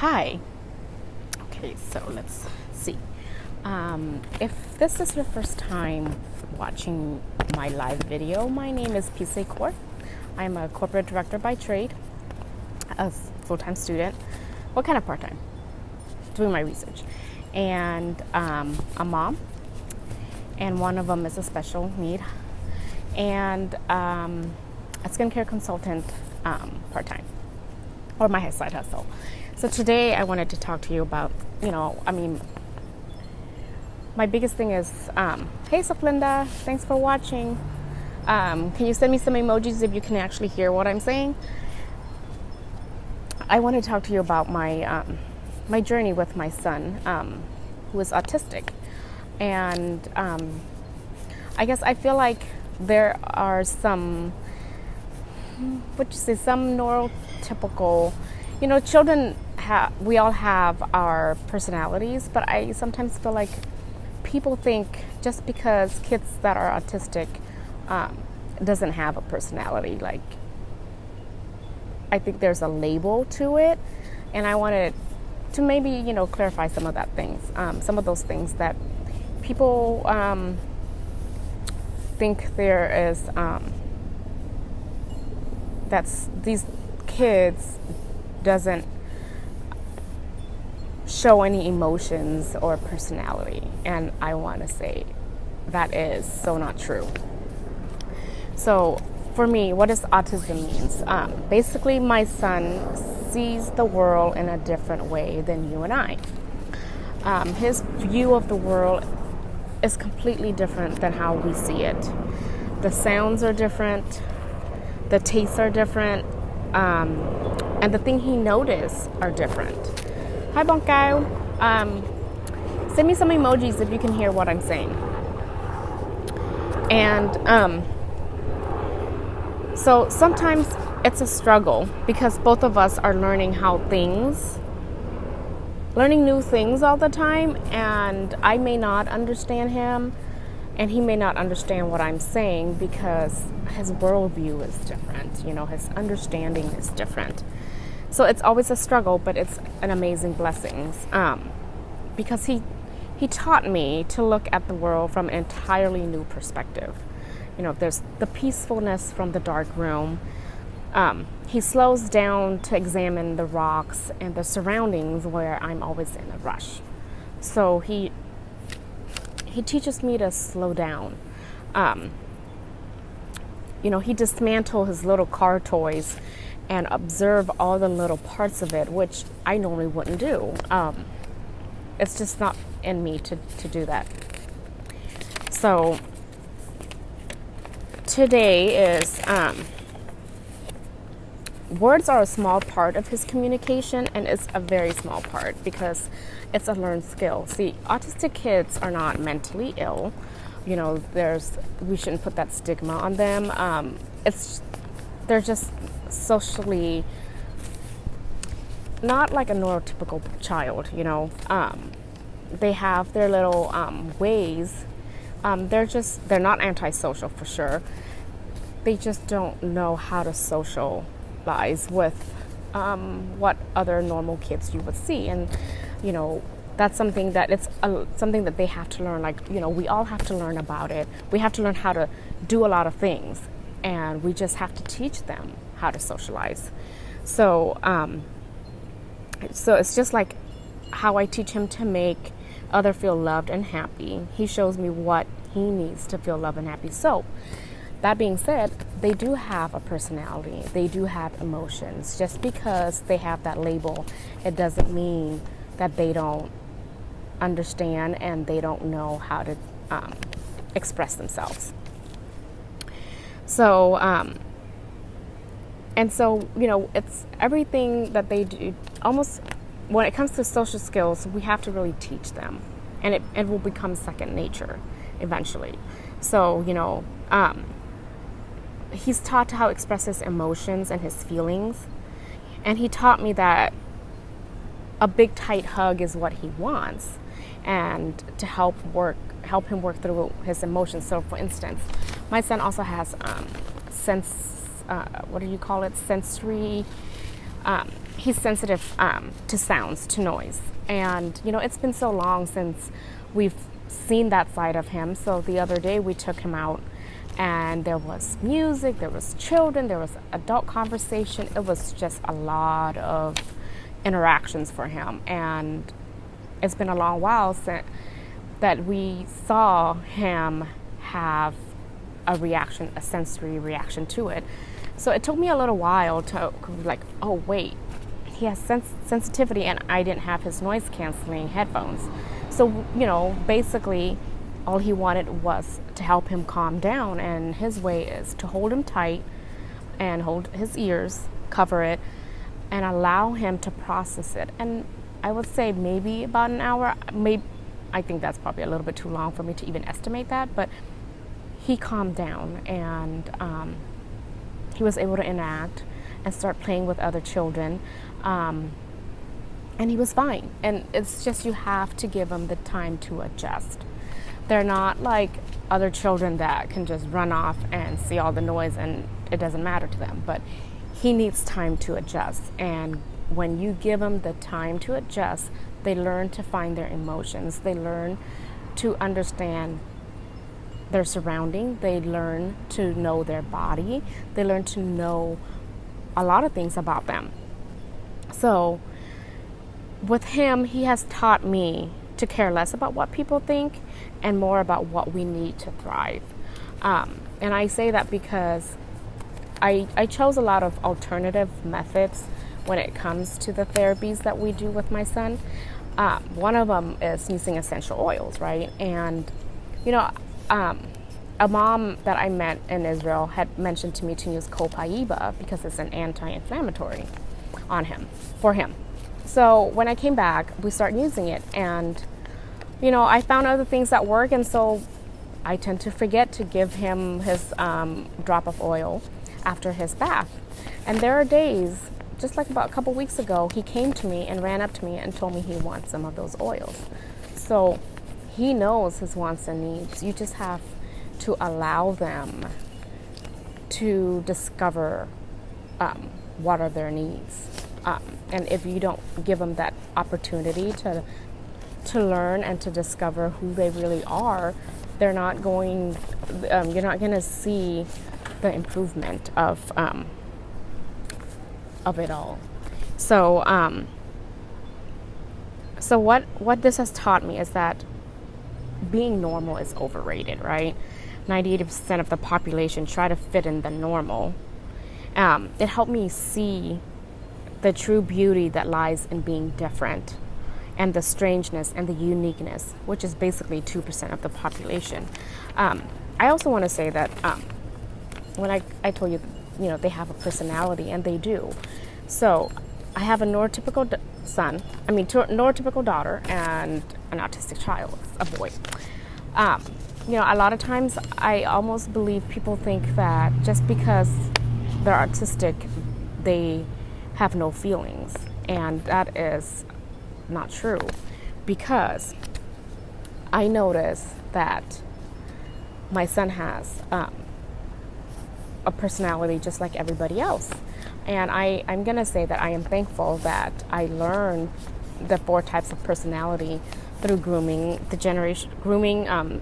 Hi. Okay, so let's see. If this is your first time watching my live video, my name is Pisa Kaur. I'm a corporate director by trade, a full-time student. What kind of part-time? Doing my research. And a mom, and one of them is a special need, and a skincare consultant part-time, or my side hustle. So today I wanted to talk to you about, my biggest thing is, hey Soplinda, thanks for watching. Can you send me some emojis if you can actually hear what I'm saying? I want to talk to you about my my journey with my son, who is autistic. And I guess I feel like there are some neurotypical, children we all have our personalities, but I sometimes feel like people think just because kids that are autistic doesn't have a personality. Like, I think there's a label to it, and I wanted to maybe, clarify some of some of those things that people think there is, that's these kids doesn't show any emotions or personality, and I want to say that is so not true. So for me, what does autism means? Basically, my son sees the world in a different way than you and I. His view of the world is completely different than how we see it. The sounds are different, the tastes are different, and the thing he noticed are different. Hi, Bonko. Send me some emojis if you can hear what I'm saying. And so sometimes it's a struggle because both of us are learning new things all the time, and I may not understand him and he may not understand what I'm saying because his worldview is different, his understanding is different. So it's always a struggle, but it's an amazing blessing, because he taught me to look at the world from an entirely new perspective. There's the peacefulness from the dark room. He slows down to examine the rocks and the surroundings where I'm always in a rush. So he teaches me to slow down. He dismantled his little car toys and observe all the little parts of it, which I normally wouldn't do. It's just not in me to do that. So today is, words are a small part of his communication, and it's a very small part because it's a learned skill. See, autistic kids are not mentally ill. We shouldn't put that stigma on them. They're just socially not like a neurotypical child, they have their little ways. They're not antisocial for sure. They just don't know how to socialize with what other normal kids you would see, and that's something that something that they have to learn. Like, we all have to learn about it. We have to learn how to do a lot of things, and we just have to teach them how to socialize. So it's just like how I teach him to make others feel loved and happy. He shows me what he needs to feel loved and happy. So that being said, they do have a personality. They do have emotions. Just because they have that label, it doesn't mean that they don't understand and they don't know how to express themselves. So it's everything that they do. Almost when it comes to social skills, we have to really teach them, and it will become second nature eventually. So he's taught how to express his emotions and his feelings, and he taught me that a big tight hug is what he wants, and to help him work through his emotions. So for instance, my son also has sensory he's sensitive to sounds, to noise. And, it's been so long since we've seen that side of him. So the other day we took him out and there was music, there was children, there was adult conversation. It was just a lot of interactions for him. And it's been a long while since that we saw him have a sensory reaction to it. So it took me a little while to like, oh wait, he has sensitivity, and I didn't have his noise canceling headphones. So, basically all he wanted was to help him calm down, and his way is to hold him tight and hold his ears, cover it, and allow him to process it. And I would say maybe about an hour. I think that's probably a little bit too long for me to even estimate that, but he calmed down, and he was able to enact and start playing with other children, and he was fine. And it's just, you have to give them the time to adjust. They're not like other children that can just run off and see all the noise and it doesn't matter to them, but he needs time to adjust. And when you give them the time to adjust, they learn to find their emotions, they learn to understand their surrounding, they learn to know their body, they learn to know a lot of things about them. So with him, he has taught me to care less about what people think and more about what we need to thrive. And I say that because I chose a lot of alternative methods when it comes to the therapies that we do with my son. One of them is using essential oils, right? And, a mom that I met in Israel had mentioned to me to use copaiba because it's an anti-inflammatory for him. So when I came back, we started using it, and, I found other things that work, and so I tend to forget to give him his drop of oil after his bath. And there are days, just like about a couple weeks ago, he came to me and ran up to me and told me he wants some of those oils. So he knows his wants and needs. You just have to allow them to discover what are their needs. And if you don't give them that opportunity to learn and to discover who they really are, you're not going to see the improvement of it all. So what this has taught me is that being normal is overrated, right? 98% of the population try to fit in the normal. It helped me see the true beauty that lies in being different, and the strangeness and the uniqueness, which is basically 2% of the population. I also want to say that when I told you, they have a personality, and they do. So I have a neurotypical neurotypical daughter and an autistic child, a boy. A lot of times I almost believe people think that just because they're autistic, they have no feelings. And that is not true, because I notice that my son has a personality just like everybody else. And I'm going to say that I am thankful that I learned the 4 types of personality through Grooming the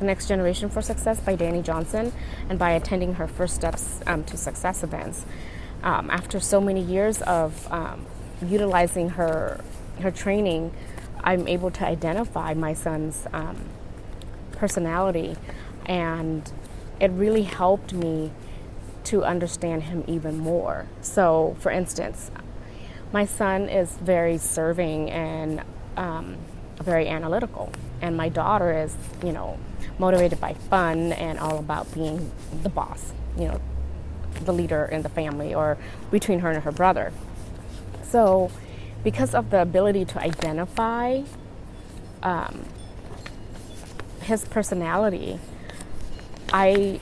Next Generation for Success by Danny Johnson, and by attending her First Steps to Success events. After so many years of utilizing her training, I'm able to identify my son's personality, and it really helped me to understand him even more. So, for instance, my son is very serving and very analytical, and my daughter is, motivated by fun and all about being the boss, the leader in the family, or between her and her brother. So, because of the ability to identify his personality, I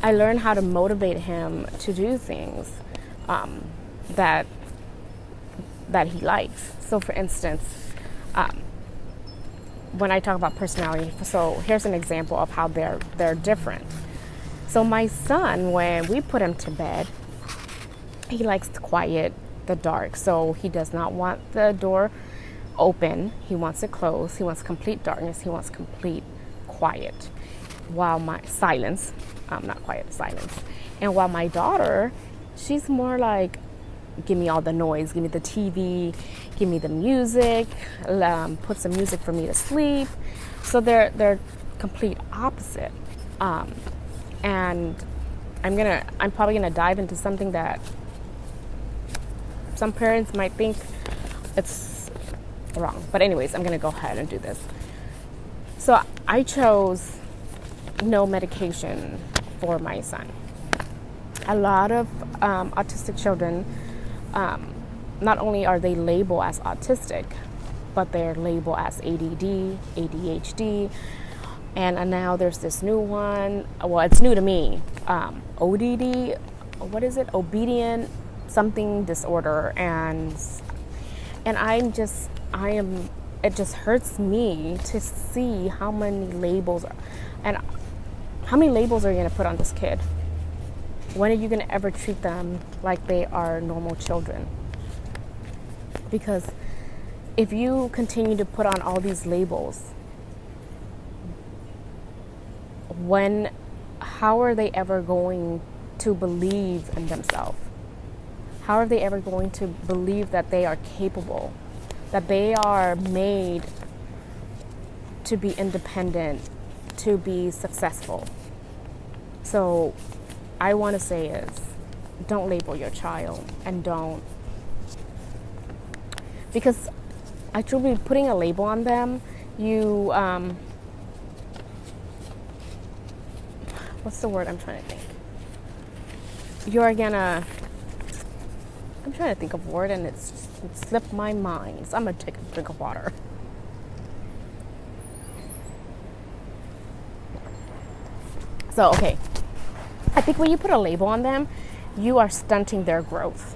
learned how to motivate him to do things that he likes. So, for instance, when I talk about personality, so here's an example of how they're different. So my son, when we put him to bed, he likes quiet, the dark. So he does not want the door open. He wants it closed. He wants complete darkness. He wants complete quiet. While my silence, not quiet, silence. And while my daughter, she's more like, give me all the noise, give me the TV, give me the music, put some music for me to sleep. So they're complete opposite. And I'm probably gonna dive into something that some parents might think it's wrong. But anyways, I'm gonna go ahead and do this. So I chose no medication for my son. A lot of autistic children, not only are they labeled as autistic, but they're labeled as ADD, ADHD, and now there's this new one. Well, it's new to me. ODD, what is it? Obedient something disorder, and it just hurts me to see how many labels are you going to put on this kid? When are you going to ever treat them like they are normal children? Because if you continue to put on all these labels, how are they ever going to believe in themselves? How are they ever going to believe that they are capable, that they are made to be independent, to be successful? So I want to say is, don't label your child, and don't, because I truly, putting a label on them, you, what's the word I'm trying to think? I'm trying to think of a word and it slipped my mind. So I'm going to take a drink of water. So, okay. I think when you put a label on them, you are stunting their growth.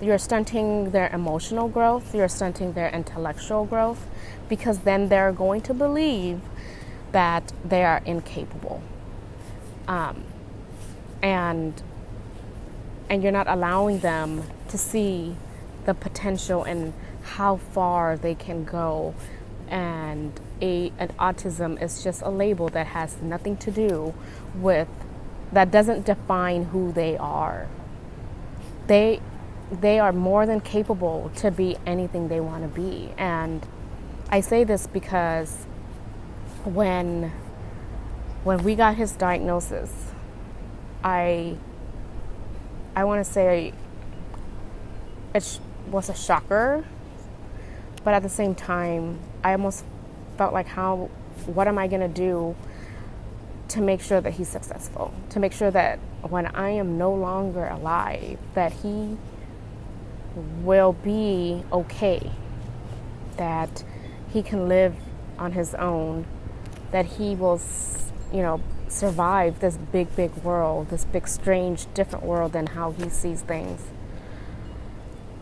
You're stunting their emotional growth. You're stunting their intellectual growth, because then they're going to believe that they are incapable. And you're not allowing them to see the potential and how far they can go. And an autism is just a label that has nothing to do with, that doesn't define who they are. They are more than capable to be anything they want to be. And I say this because when we got his diagnosis, I want to say it was a shocker, but at the same time, I almost felt like, what am I going to do to make sure that he's successful, to make sure that when I am no longer alive, that he will be okay, that he can live on his own, that he will, survive this big, big world, this big, strange, different world than how he sees things.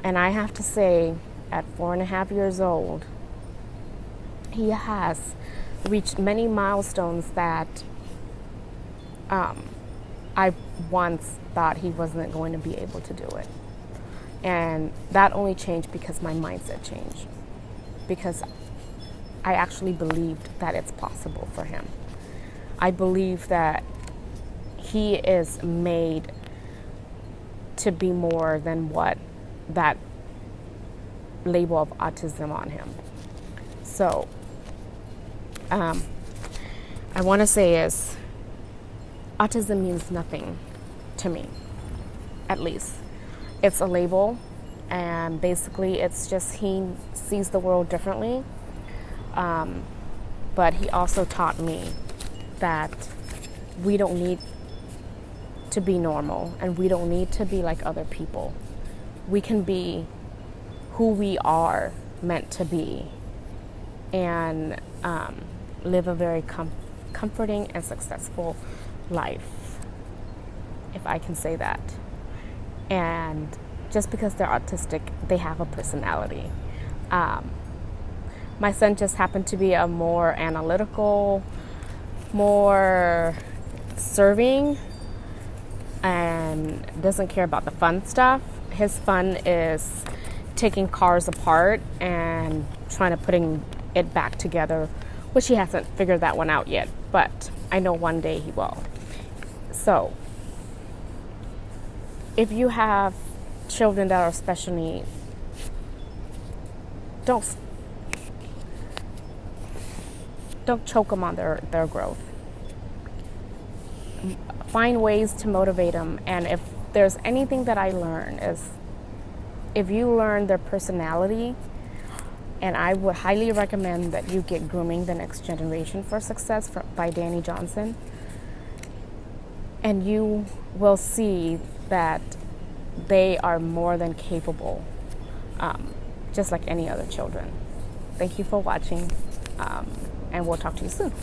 And I have to say, at 4.5 years old, he has reached many milestones that I once thought he wasn't going to be able to do it. And that only changed because my mindset changed, because I actually believed that it's possible for him. I believe that he is made to be more than what that label of autism on him. So I want to say is, autism means nothing to me, at least. It's a label, and basically it's just he sees the world differently. But he also taught me that we don't need to be normal, and we don't need to be like other people. We can be who we are meant to be, and live a very comforting and successful life, if I can say that. And just because they're autistic, they have a personality. My son just happened to be a more analytical, more serving, and doesn't care about the fun stuff. his fun is taking cars apart and trying to putting it back together, which he hasn't figured that one out yet, but I know one day he will. So if you have children that are special needs, don't choke them on their growth. Find ways to motivate them. And if there's anything that I learn is, if you learn their personality, and I would highly recommend that you get Grooming the Next Generation for Success by Danny Johnson, and you will see that they are more than capable, just like any other children. Thank you for watching, and we'll talk to you soon.